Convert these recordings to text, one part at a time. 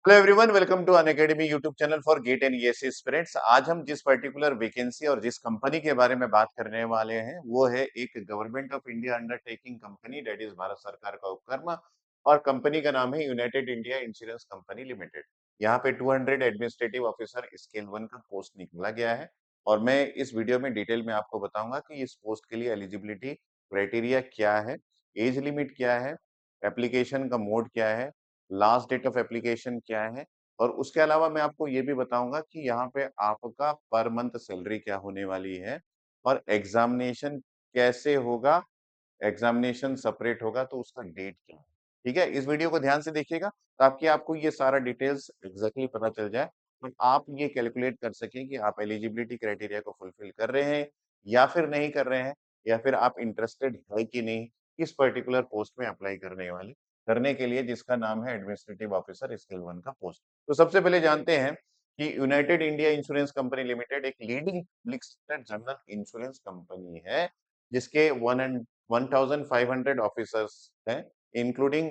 Hello everyone, welcome to Unacademy YouTube channel for GATE and ESC aspirants. आज हम जिस particular vacancy और जिस कंपनी के बारे में बात करने वाले हैं वो है एक government of India undertaking company, that is Bharat सरकार का उपक्रम। और कंपनी का नाम है United India Insurance Company limited. यहाँ पे 200 एडमिनिस्ट्रेटिव ऑफिसर स्केल 1 का पोस्ट निकला गया है। और मैं इस वीडियो में डिटेल में आपको बताऊंगा कि इस पोस्ट के लिए एलिजिबिलिटी क्राइटेरिया क्या है, एज लिमिट क्या है, एप्लीकेशन का मोड क्या है, लास्ट डेट ऑफ एप्लीकेशन क्या है। और उसके अलावा मैं आपको ये भी बताऊंगा कि यहाँ पे आपका पर मंथ सैलरी क्या होने वाली है और एग्जामिनेशन कैसे होगा, एग्जामिनेशन सेपरेट होगा तो उसका डेट क्या है। ठीक है, इस वीडियो को ध्यान से देखिएगा ताकि आपको ये सारा डिटेल्स एग्जैक्टली पता चल जाए और आप ये कैलकुलेट कर सकें कि आप एलिजिबिलिटी क्राइटेरिया को फुलफिल कर रहे हैं या फिर नहीं कर रहे हैं, या फिर आप इंटरेस्टेड है कि नहीं किस पर्टिकुलर पोस्ट में अप्लाई करने वाले करने के लिए, जिसका नाम है एडमिनिस्ट्रेटिव ऑफिसर स्केल 1 का पोस्ट। तो सबसे पहले जानते हैं कि United India Insurance Company Limited एक leading public sector general insurance company है जिसके 1500 ऑफिसर्स हैं, including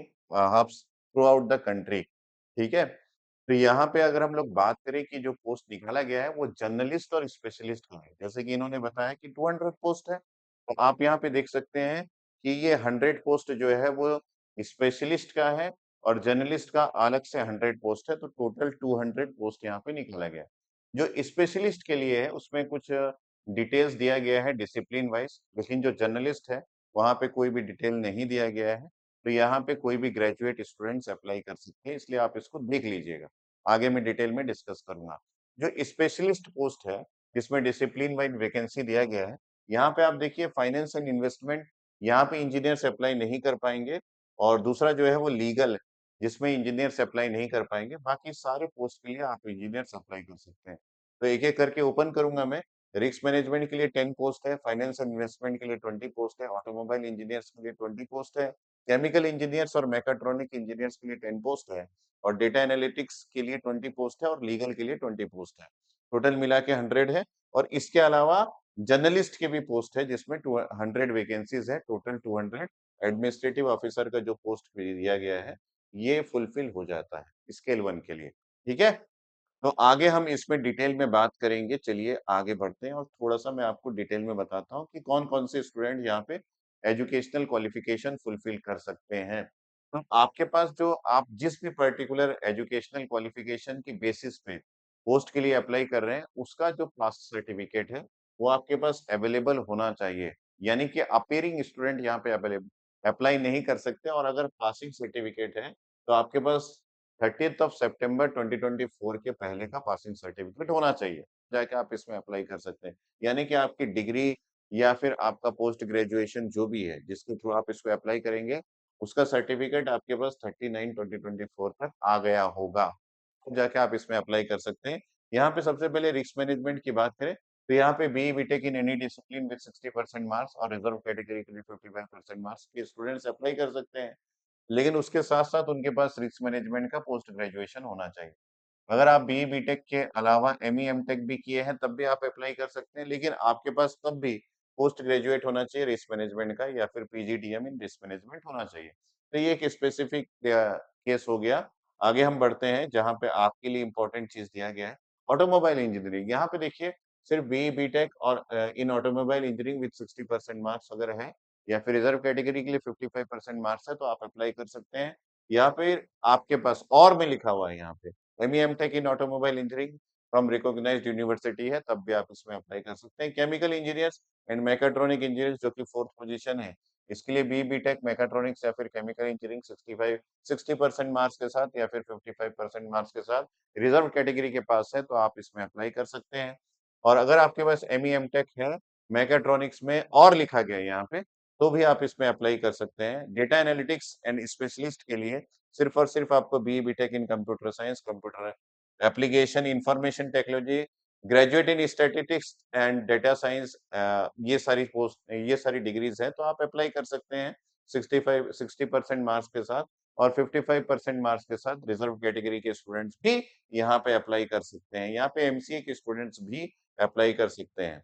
hubs throughout the country. ठीक है, तो यहाँ पे अगर हम लोग बात करें कि जो पोस्ट निकाला गया है वो जर्नलिस्ट और स्पेशलिस्ट का है। जैसे कि इन्होंने बताया कि 200 पोस्ट है, तो आप यहाँ पे देख सकते हैं कि ये 100 पोस्ट जो है वो स्पेशलिस्ट का है और जर्नलिस्ट का अलग से 100 पोस्ट है, तो टोटल 200 पोस्ट यहाँ पे निकाला गया है। जो स्पेशलिस्ट के लिए है उसमें कुछ डिटेल्स दिया गया है डिसिप्लिन वाइज, लेकिन जो जर्नलिस्ट है वहाँ पे कोई भी डिटेल नहीं दिया गया है। तो यहाँ पे कोई भी ग्रेजुएट स्टूडेंट्स अप्लाई कर सकते हैं, इसलिए आप इसको देख लीजिएगा। आगे मैं डिटेल में डिस्कस करूंगा। जो स्पेशलिस्ट पोस्ट है जिसमें डिसिप्लिन वाइज वैकेंसी दिया गया है, यहाँ पे आप देखिए फाइनेंस एंड इन्वेस्टमेंट, यहाँ पे इंजीनियर्स अप्लाई नहीं कर पाएंगे। और दूसरा जो है वो लीगल, जिसमें इंजीनियर्स अप्लाई नहीं कर पाएंगे। बाकी सारे पोस्ट के लिए आप इंजीनियर्स अप्लाई कर सकते हैं। तो एक एक करके ओपन करूंगा मैं। रिस्क मैनेजमेंट के लिए 10 पोस्ट है, फाइनेंस एंड इन्वेस्टमेंट के लिए 20 पोस्ट है, ऑटोमोबाइल इंजीनियर्स के लिए 20 पोस्ट है, केमिकल इंजीनियर्स और मैकाट्रॉनिक इंजीनियर्स के लिए 10 पोस्ट है, और डेटा एनालिटिक्स के लिए 20 पोस्ट है, और लीगल के लिए 20 पोस्ट है। टोटल मिला के 100 है। और इसके अलावा जर्नलिस्ट के भी पोस्ट है जिसमें 100 वैकेंसीज है, टोटल 200। एडमिनिस्ट्रेटिव ऑफिसर का जो पोस्ट दिया गया है ये फुलफिल हो जाता है स्केल 1 के लिए। ठीक है, तो आगे हम इसमें डिटेल में बात करेंगे। चलिए आगे बढ़ते हैं और थोड़ा-सा मैं आपको डिटेल में बताता हूँ कि कौन-कौन से स्टूडेंट यहाँ पे एजुकेशनल क्वालिफिकेशन फुलफिल कर सकते हैं। तो आपके पास जो आप जिस भी पर्टिकुलर एजुकेशनल क्वालिफिकेशन की बेसिस पे पोस्ट के लिए अप्लाई कर रहे हैं, उसका जो पास सर्टिफिकेट है, वो आपके पास अवेलेबल होना चाहिए। यानी कि अपीयरिंग स्टूडेंट यहाँ पे अप्लाई नहीं कर सकते, और अगर पासिंग सर्टिफिकेट है, तो आपके पास 30th ऑफ सितंबर 2024 के पहले का पासिंग सर्टिफिकेट होना चाहिए, जाके आप इसमें अप्लाई कर सकते हैं। यानी कि आपकी डिग्री या फिर आपका पोस्ट ग्रेजुएशन जो भी है, जिसके थ्रू आप इसको अप्लाई करेंगे, उसका सर्टिफिकेट आपके पास 39 2024 तक आ गया होगा। तब जाके आप इसमें अप्लाई कर सकते हैं। यहाँ पे सबसे पहले रिस्क मैनेजमेंट की बात करें, तो यहाँ पे BE BTech in any discipline with 60% marks और रिजर्व कैटेगरी के लिए 55% मार्क्स के स्टूडेंट्स अप्लाई कर सकते हैं। लेकिन उसके साथ-साथ उनके पास रिस्क मैनेजमेंट का पोस्ट ग्रेजुएशन होना चाहिए। अगर आप बीई बीटेक के अलावा एमई एमटेक भी किए हैं तब भी आप अप्लाई कर सकते हैं, लेकिन आपके पास तब भी पोस्ट ग्रेजुएट होना चाहिए रिस्क मैनेजमेंट का, या फिर पीजीडीएम इन रिस्क मैनेजमेंट होना चाहिए। तो ये एक स्पेसिफिक केस हो गया। आगे हम बढ़ते हैं जहाँ पे आपके लिए इम्पोर्टेंट चीज़ दिया गया है, ऑटोमोबाइल इंजीनियरिंग। यहाँ पे देखिए सिर्फ बीई बीटेक और इन ऑटोमोबाइल इंजीनियरिंग विद 60% मार्क्स अगर है, या फिर रिजर्व कैटेगरी के लिए 55% मार्क्स है, तो आप अप्लाई कर सकते हैं। या फिर आपके पास और में लिखा हुआ है यहाँ पे ME MTech in automobile engineering from recognised university है, तब भी आप इसमें अप्लाई कर सकते हैं। Chemical engineers and mechatronic engineers जो कि 4th पोजीशन है, इसके लिए बी बीटेक मैकाट्रॉनिक्स या फिर केमिकल इंजीनियरिंग 60% मार्क्स के साथ या फिर 55% मार्क्स के साथ रिजर्व कैटेगरी के पास है, तो आप इसमें अप्लाई कर सकते हैं। और अगर आपके पास एमई एमटेक है मैकाट्रॉनिक्स में और लिखा गया है यहाँ पे, तो भी आप इसमें अप्लाई कर सकते हैं। डेटा एनालिटिक्स एंड स्पेशलिस्ट के लिए सिर्फ और सिर्फ आपको BE BTech in computer science, computer application, information technology, graduate in statistics and data science, ये सारी डिग्रीज हैं, तो आप अप्लाई कर सकते हैं 60% मार्क्स के साथ। और 55% मार्क्स के साथ रिजर्व कैटेगरी के स्टूडेंट्स भी यहाँ पे अप्लाई कर सकते हैं। यहाँ पे एमसीए के स्टूडेंट्स भी अप्लाई कर सकते हैं।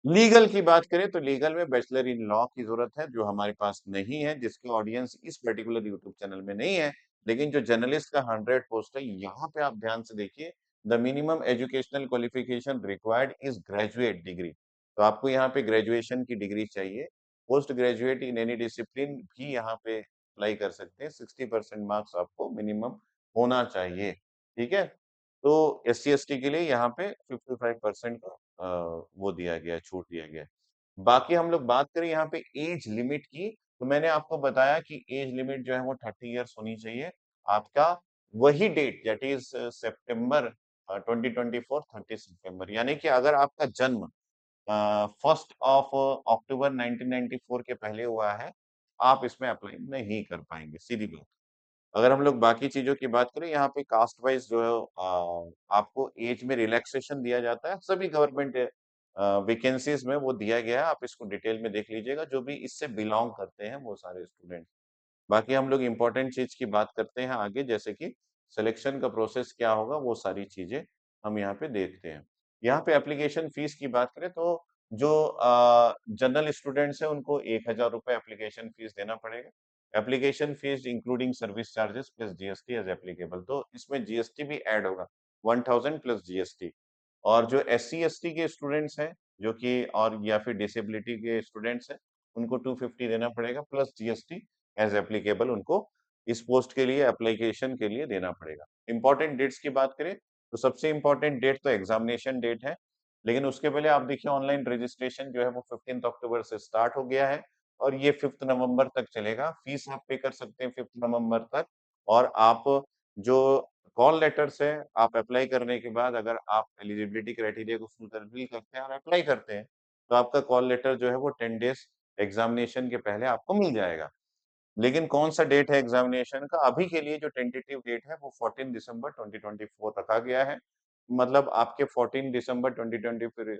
लीगल की बात करें तो लीगल में बैचलर इन लॉ की जरूरत है, जो हमारे पास नहीं है, जिसकी ऑडियंस इस पर्टिकुलर यूट्यूब चैनल में नहीं है। लेकिन जो जर्नलिस्ट का 100 पोस्ट है, यहाँ पे आप ध्यान से देखिए, the minimum educational qualification required is graduate degree. तो आपको यहाँ पे ग्रेजुएशन की डिग्री चाहिए। Post graduate in any discipline भी यहाँ पे अप्लाई कर सकते हैं। 60% मार्क्स आपको मिनिमम होना चाहिए, ठीक है? तो एससी-एसटी के लिए यहाँ पे 55% का वो दिया गया है, छूट दिया गया है। बाकी हम लोग बात करें यहाँ पे एज लिमिट की, तो मैंने आपको बताया कि एज लिमिट जो है वो 30 इयर्स होनी चाहिए। आपका वही डेट दैट इज़ सितंबर 2024 30 सितंबर, यानी कि अगर आपका जन्म 1st ऑफ अक्टूबर 1994 के पहले हुआ है, आप इसमें अप्लाई नहीं कर पाएँगे, सीधी बात। अगर हम लोग बाकी चीज़ों की बात करें, यहाँ पे कास्ट वाइज़ जो है आपको ऐज में रिलैक्सेशन दिया जाता है। सभी गवर्नमेंट वैकेंसीज़ में वो दिया गया है, आप इसको डिटेल में देख लीजिएगा, जो भी इससे बिलॉन्ग करते हैं वो सारे स्टूडेंट। बाकी हम लोग इम्पोर्टेंट चीज़ की बात करते हैं आगे, जैसे कि सिलेक्शन का प्रोसेस क्या होगा, वो सारी चीज़ें हम यहाँ पे देखते हैं। यहाँ पे एप्लीकेशन फीस की बात करें तो जो जनरल स्टूडेंट्स हैं उनको ₹1000 एप्लीकेशन फीस देना पड़ेगा। Application fees including service charges plus GST as applicable, तो इसमें जीएसटी भी ऐड होगा, 1000 प्लस जीएसटी। और जो एससी-एसटी के स्टूडेंट्स हैं, जो कि और या फिर डिसेबिलिटी के स्टूडेंट्स हैं, उनको 250 देना पड़ेगा प्लस जीएसटी एज़ एप्लीकेबल उनको इस पोस्ट के लिए एप्लीकेशन के लिए देना पड़ेगा। इम्पोर्टेंट डेट्स की बात करें, तो सबसे इम्पोर्टेंट डेट तो एग्ज़ामिनेशन डेट है, लेकिन उसके पहले आप देखिए ऑनलाइन रजिस्ट्रेशन जो है वो 15th अक्टूबर से स्टार्ट हो गया है और ये 5th नवंबर तक चलेगा। फीस आप पे कर सकते हैं 5th नवंबर तक और आप जो कॉल लेटर्स है, आप अप्लाई करने के बाद अगर आप एलिजिबिलिटी क्राइटेरिया को फुलफिल करते हैं और अप्लाई करते हैं, तो आपका कॉल लेटर जो है वो 10 डेज़ एग्ज़ामिनेशन के पहले आपको मिल जाएगा। लेकिन कौन-सा डेट है एग्ज़ामिनेशन का? अभी के लिए जो टेंटेटिव डेट है वो 14 दिसंबर 2024 रखा गया है। मतलब आपके 14 दिसंबर 2024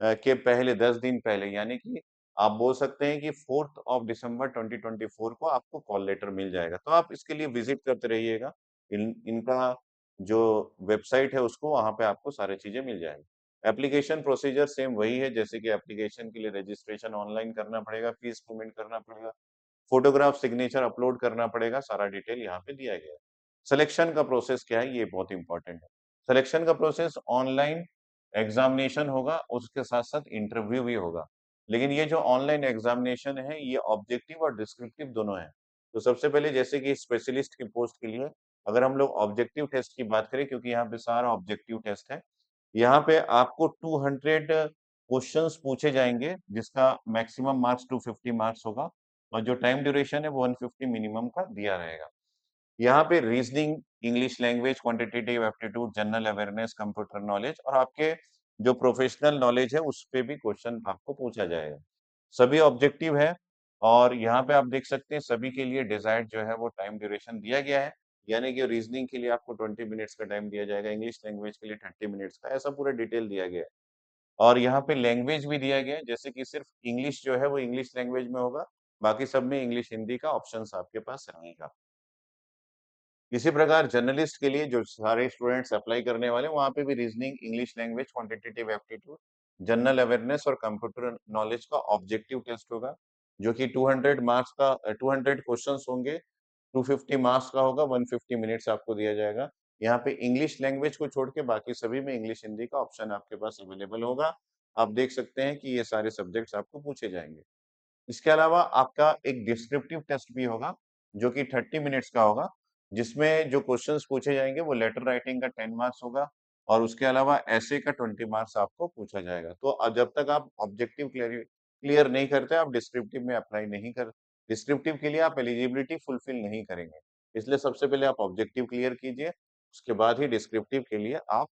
के पहले 10 दिन पहले यानी कि आप बोल सकते हैं कि 4th ऑफ दिसंबर 2024 को आपको कॉल लेटर मिल जाएगा। तो आप इसके लिए विज़िट करते रहिएगा। इनका जो वेबसाइट है उसको वहाँ पे आपको सारी चीज़ें मिल जाएँगी। एप्लीकेशन प्रोसीजर सेम वही है जैसे कि एप्लीकेशन के लिए रजिस्ट्रेशन ऑनलाइन करना पड़ेगा, फीस पेमेंट करना पड़ेगा। फोटोग्राफ सिग्नेचर अपलोड करना पड़ेगा, सारा डिटेल यहाँ पे दिया गया है। सिलेक्शन का प्रोसेस क्या है, ये बहुत इम्पोर्टेंट है। सिलेक्शन का प्रोसेस ऑनलाइन एग्ज़ामिनेशन होगा, उसके साथ-साथ इंटरव्यू भी होगा। लेकिन ये जो ऑनलाइन एग्ज़ामिनेशन है, ये ऑब्जेक्टिव और डिस्क्रिप्टिव दोनों है। तो सबसे पहले जैसे कि स्पेशलिस्ट की पोस्ट के लिए, अगर हम लोग ऑब्जेक्टिव टेस्ट की बात करें क्योंकि यहाँ पे सारा ऑब्जेक्टिव टेस्ट है। यहाँ पे आपको 200 क्वेश्चन्स पूछे जाएँगे, जिसका मैक्सिमम मार्क्स 250 मार्क्स होगा। और जो टाइम ड्यूरेशन है वो 150 मिनिमम का दिया रहेगा। यहाँ पे reasoning, English language, quantitative aptitude, general awareness, computer knowledge और आपके जो प्रोफेशनल नॉलेज है उस पे भी क्वेश्चन आपको पूछा जाएगा। सभी ऑब्जेक्टिव है और यहाँ पे आप देख सकते हैं सभी के लिए डिजायर्ड जो है वो टाइम ड्यूरेशन दिया गया है। यानी कि रीजनिंग के लिए आपको 20 मिनट्स का टाइम दिया जाएगा, इंग्लिश लैंग्वेज के लिए 30 मिनट्स का, ऐसा पूरा डिटेल दिया गया है। और यहाँ पे लैंग्वेज भी दिया गया है, जैसे कि सिर्फ इंग्लिश जो है वो इंग्लिश लैंग्वेज में होगा, बाकी सब में इंग्लिश, हिंदी का ऑप्शंस आपके पास रहेगा। इसी प्रकार जर्नलिस्ट के लिए जो सारे स्टूडेंट्स अप्लाई करने वाले हैं, वहाँ पे भी reasoning, English language, quantitative aptitude, general awareness और कंप्यूटर नॉलेज का ऑब्जेक्टिव टेस्ट होगा, जो कि 200 मार्क्स का 200 क्वेश्चंस होंगे, 250 मार्क्स का होगा, 150 मिनट्स आपको दिया जाएगा। यहाँ पे इंग्लिश लैंग्वेज को छोड़ के बाकी सभी में इंग्लिश, हिंदी का ऑप्शन आपके पास अवेलेबल होगा। आप देख सकते हैं कि ये सारे सब्जेक्ट्स आपको पूछे जाएँगे। इसके अलावा आपका एक डिस्क्रिप्टिव टेस्ट भी होगा, जो कि 30 मिनट्स का होगा, जिसमें जो क्वेश्चन्स पूछे जाएँगे वो लेटर राइटिंग का 10 मार्क्स होगा और उसके अलावा एसे का 20 मार्क्स आपको पूछा जाएगा। तो जब तक आप ऑब्जेक्टिव क्लियर नहीं करते, आप डिस्क्रिप्टिव में अप्लाई नहीं कर डिस्क्रिप्टिव के लिए आप एलिजिबिलिटी फुलफिल नहीं करेंगे। इसलिए सबसे पहले आप ऑब्जेक्टिव क्लियर कीजिए, उसके बाद ही डिस्क्रिप्टिव के लिए आप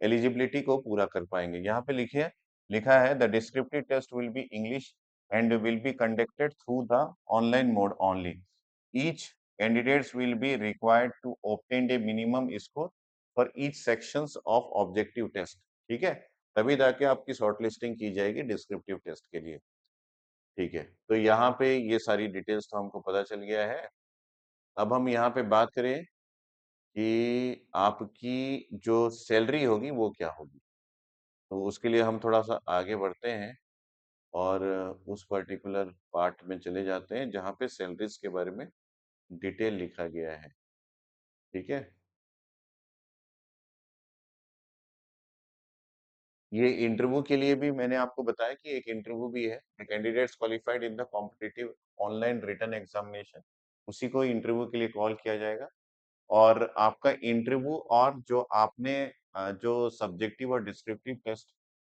एलिजिबिलिटी को पूरा कर पाएँगे। यहाँ पे लिखा है the descriptive test will be English and will be conducted through the online mode only. Each candidates will be required to obtain a minimum score for each sections of objective test. ठीक है? तभी जाके आपकी short listing की जाएगी descriptive test के लिए। ठीक है? तो यहाँ पे ये सारी डिटेल्स तो हमको पता चल गया है। अब हम यहाँ पे बात करें कि आपकी जो सैलरी होगी वो क्या होगी? तो उसके लिए हम थोड़ा-सा आगे बढ़ते हैं। और उस पर्टिकुलर पार्ट में चले जाते हैं जहाँ पे सैलरीज़ के बारे में डिटेल लिखा गया है। ठीक है? ये इंटरव्यू के लिए भी मैंने आपको बताया कि एक इंटरव्यू भी है। The candidates qualified in the competitive online written examination, उसी को इंटरव्यू के लिए कॉल किया जाएगा। और आपका इंटरव्यू और जो आपने जो सब्जेक्टिव और डिस्क्रिप्टिव टेस्ट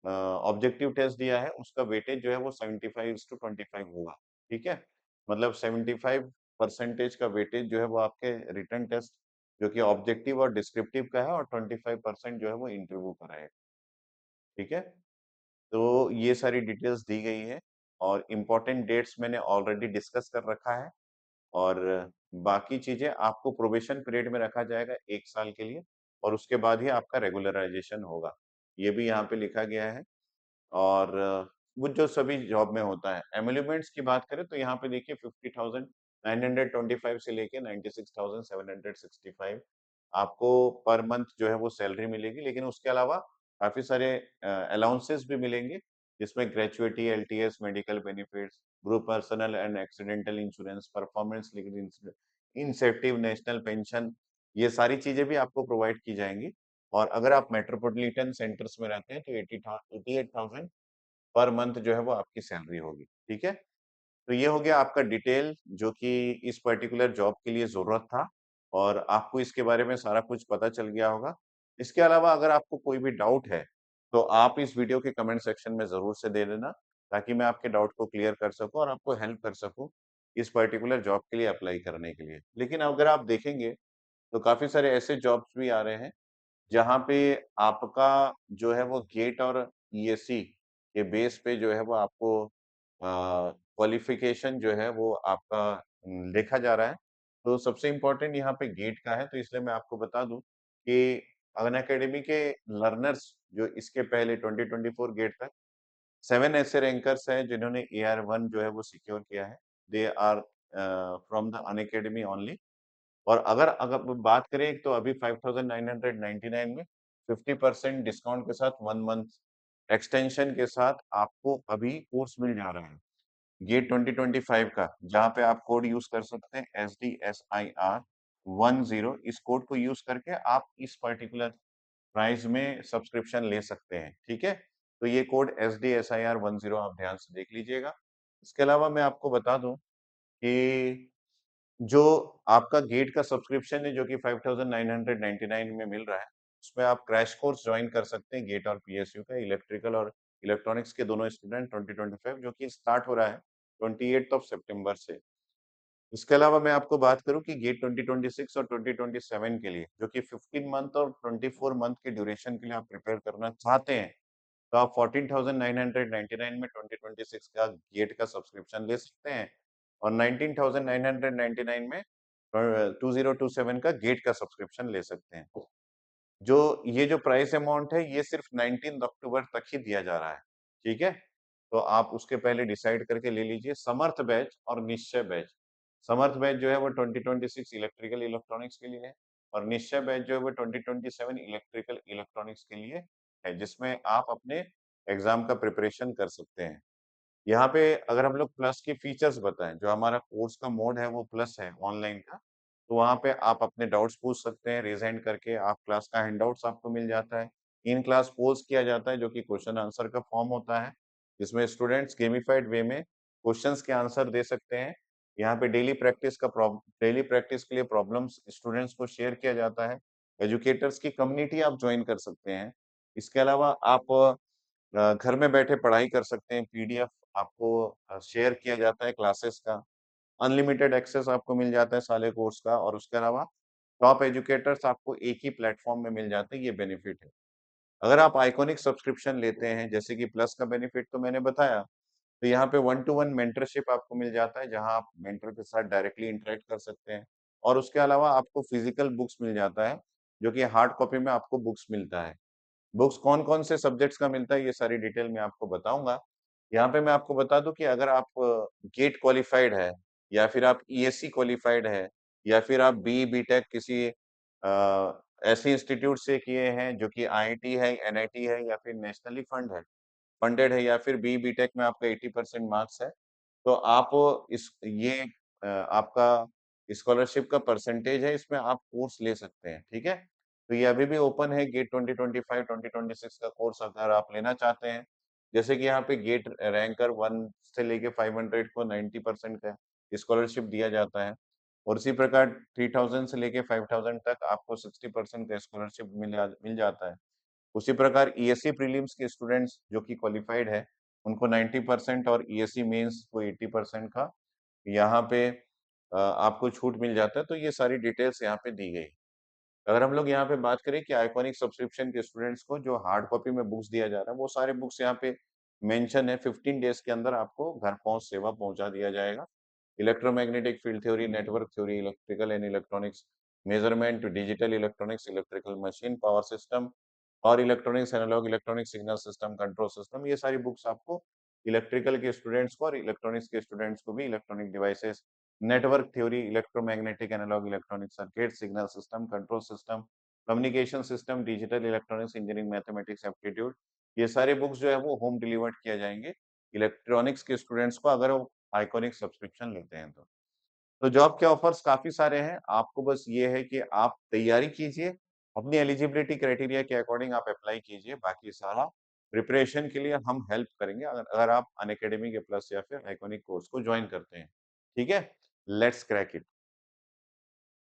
ऑब्जेक्टिव टेस्ट दिया है, उसका वेटेज जो है वो 75:25 होगा, ठीक है? मतलब 75 परसेंटेज का वेटेज जो है वो आपके रिटन टेस्ट जो कि ऑब्जेक्टिव और डिस्क्रिप्टिव का है, और 25% जो है वो इंटरव्यू का रहेगा, ठीक है? तो ये सारी डिटेल्स दी गई है, और इम्पोर्टेंट डेट्स मैंने ऑलरेडी डिस्कस कर रखा है। और बाकी चीज़ें आपको प्रोबेशन पीरियड में रखा जाएगा 1 साल के लिए, और उसके बाद ही आपका रेगुलराइज़ेशन होगा। ये भी यहाँ पे लिखा गया है। और वो जो सभी जॉब में होता है। एमोल्यूमेंट्स की बात करें तो यहाँ पे देखिए 50,925 से लेके 96,765 आपको पर मंथ जो है वो सैलरी मिलेगी। लेकिन उसके अलावा काफ़ी सारे अलाउंसेस भी मिलेंगे, जिसमें gratuity, LTS, medical benefits, group personal and accidental insurance, performance linked incentive, national pension, ये सारी चीज़ें भी आपको प्रोवाइड की जाएँगी। और अगर आप मेट्रोपॉलिटन सेंटर्स में रहते हैं तो 88,000 पर मंथ जो है वो आपकी सैलरी होगी, ठीक है? तो ये हो गया आपका डिटेल जो कि इस पर्टिकुलर जॉब के लिए ज़रूरत था, और आपको इसके बारे में सारा कुछ पता चल गया होगा। इसके अलावा अगर आपको कोई भी डाउट है, तो आप इस वीडियो के कमेंट सेक्शन में ज़रूर से दे देना, ताकि मैं आपके डाउट को क्लियर कर सकूँ और आपको हेल्प कर सकूँ, इस पर्टिकुलर जॉब के लिए अप्लाई करने के लिए। लेकिन अगर आप देखेंगे, तो काफ़ी सारे ऐसे जॉब्स भी आ रहे हैं जहाँ पे आपका जो है वो गेट और ईएससी के बेस पे जो है वो आपको क्वालिफिकेशन जो है वो आपका देखा जा रहा है। तो सबसे इम्पोर्टेंट यहाँ पे गेट का है, तो इसलिए मैं आपको बता दूँ कि अनअकैडमी के लर्नर्स जो इसके पहले 2024 गेट तक 7 ऐसे रैंकर्स हैं जिन्होंने AR1 जो है वो सिक्योर किया है। They are from the Unacademy only. और अगर अगर बात करें तो अभी 5,999 में 50% डिस्काउंट के साथ 1 मंथ एक्सटेंशन के साथ आपको अभी कोर्स मिल जा रहा है। ये 2025 का, जहाँ पे आप कोड यूज़ कर सकते हैं SDSIR10। इस कोड को यूज़ करके आप इस पर्टिकुलर प्राइस में सब्सक्रिप्शन ले सकते हैं, ठीक है? तो ये कोड SDSIR10 आप ध्यान से देख लीजिएगा। इसके अलावा मैं आपको बता दूँ कि जो आपका गेट का सब्सक्रिप्शन है जो कि 5,999 में मिल रहा है, उसमें आप क्रैश कोर्स जॉइन कर सकते हैं गेट और पीएसयू का, इलेक्ट्रिकल और इलेक्ट्रॉनिक्स के दोनों स्टूडेंट 2025, जो कि स्टार्ट हो रहा है 28th ऑफ सितंबर से। इसके अलावा मैं आपको बात करूँ कि गेट 2026 और 2027 के लिए, जो कि 15 मंथ और 24 मंथ के ड्यूरेशन के लिए आप प्रिपेयर करना चाहते हैं, तो आप 14,999 में 2026 का गेट का सब्सक्रिप्शन ले सकते हैं, और 19,999 में 2027 का गेट का सब्सक्रिप्शन ले सकते हैं। जो ये जो प्राइस अमाउंट है, ये सिर्फ 19 अक्टूबर तक ही दिया जा रहा है, ठीक है? तो आप उसके पहले डिसाइड करके ले लीजिए। समर्थ बैच और निश्चय बैच। समर्थ बैच जो है वो 2026 इलेक्ट्रिकल इलेक्ट्रॉनिक्स के लिए है, और निश्चय बैच जो है वो 2027 इलेक्ट्रिकल इलेक्ट्रॉनिक्स के लिए है, जिसमें आप अपने एग्ज़ाम का प्रिपरेशन कर सकते हैं। यहाँ पे अगर हम लोग प्लस की फीचर्स बताएँ, जो हमारा कोर्स का मोड है वो प्लस है ऑनलाइन का, तो वहाँ पे आप अपने डाउट्स पूछ सकते हैं, रेज़ हैंड करके आप क्लास का हैंडआउट्स आपको मिल जाता है। इन क्लास पोल्स किया जाता है जो कि क्वेश्चन आंसर का फॉर्म होता है, जिसमें स्टूडेंट्स गेमिफाइड वे में क्वेश्चन्स के आंसर दे सकते हैं। यहाँ पे डेली प्रैक्टिस के लिए प्रॉब्लम्स स्टूडेंट्स को शेयर किया जाता है। एजुकेटर्स की कम्युनिटी आप जॉइन कर सकते हैं। इसके अलावा आप घर में बैठे पढ़ाई कर सकते हैं, पीडीएफ आपको शेयर किया जाता है क्लासेस का, अनलिमिटेड एक्सेस आपको मिल जाता है सारे कोर्स का, और उसके अलावा टॉप एजुकेटर्स आपको एक ही प्लेटफ़ॉर्म में मिल जाते हैं, ये बेनिफिट है। अगर आप आइकॉनिक सब्सक्रिप्शन लेते हैं, जैसे कि प्लस का बेनिफिट तो मैंने बताया, तो यहाँ पे वन टू वन मेंटरशिप आपको मिल जाता है, जहाँ आप मेंटर के साथ डायरेक्टली इंटरैक्ट कर सकते हैं, और उसके अलावा आपको फिजिकल बुक्स मिल जाता है, जो कि हार्ड कॉपी में आपको बुक्स मिलता है। बुक्स कौन-कौन से सब्जेक्ट्स का मिलता है, ये सारी डिटेल मैं आपको बताऊँगा। यहाँ पे मैं आपको बता दूँ कि अगर आप गेट क्वालिफाइड है, या फिर आप ईएससी क्वालिफाइड है, या फिर आप बीई, बीटेक किसी ऐसे इंस्टीट्यूट से किए हैं जो कि आईआईटी है, एनआईटी है, या फिर नेशनली फंडेड है, या फिर बीई, बीटेक में आपका 80% मार्क्स है, तो आप इस ये आपका स्कॉलरशिप का परसेंटेज है, इसमें आप कोर्स ले सकते हैं, ठीक है? तो ये अभी भी ओपन है, गेट 2025, 2026 का कोर्स अगर आप लेना चाहते हैं। जैसे कि यहाँ पे गेट रैंकर 1 से लेके 500 को 90% का स्कॉलरशिप दिया जाता है और उसी प्रकार 3000 से लेके 5000 तक आपको 60% का स्कॉलरशिप मिल जाता है। उसी प्रकार ईएससी प्रीलिम्स के स्टूडेंट्स जो कि क्वालिफाइड है, उनको 90% और ईएससी मेंस को 80% का यहाँ पे आपको छूट मिल जाता है, तो ये सारी डिटेल्स यहाँ पे दी गई। अगर हम लोग यहाँ पे बात करें कि आइकॉनिक सब्सक्रिप्शन के स्टूडेंट्स को जो हार्ड कॉपी में बुक्स दिया जा रहा है, वो सारे बुक्स यहाँ पे मेंशन है, 15 डेज़ के अंदर आपको घर पहुँच सेवा पहुँचा दिया जाएगा। Electromagnetic field theory, network theory, electrical and electronics, measurement, digital electronics, electrical machine, power system और electronics, analog electronic signal system, control system, ये सारी बुक्स आपको इलेक्ट्रिकल के स्टूडेंट्स को और इलेक्ट्रॉनिक्स के स्टूडेंट्स को भी electronic devices, network theory, electromagnetic analog electronic circuit, signal system, control system, communication system, digital electronics, engineering, mathematics, aptitude, ये सारे बुक्स जो है वो होम डिलीवर्ड किया जाएँगे इलेक्ट्रॉनिक्स के स्टूडेंट्स को अगर वो आइकॉनिक सब्सक्रिप्शन लेते हैं तो। तो जॉब के ऑफर्स काफ़ी सारे हैं, आपको बस ये है कि आप तैयारी कीजिए, अपनी एलिजिबिलिटी क्राइटेरिया के अकॉर्डिंग आप अप्लाई कीजिए, बाकी सारा प्रिपरेशन के लिए हम हेल्प करेंगे अगर अगर आप अनअकैडमी के प्लस या फिर आइकॉनिक कोर्स को जॉइन करते हैं। ठीक है? Let's crack it.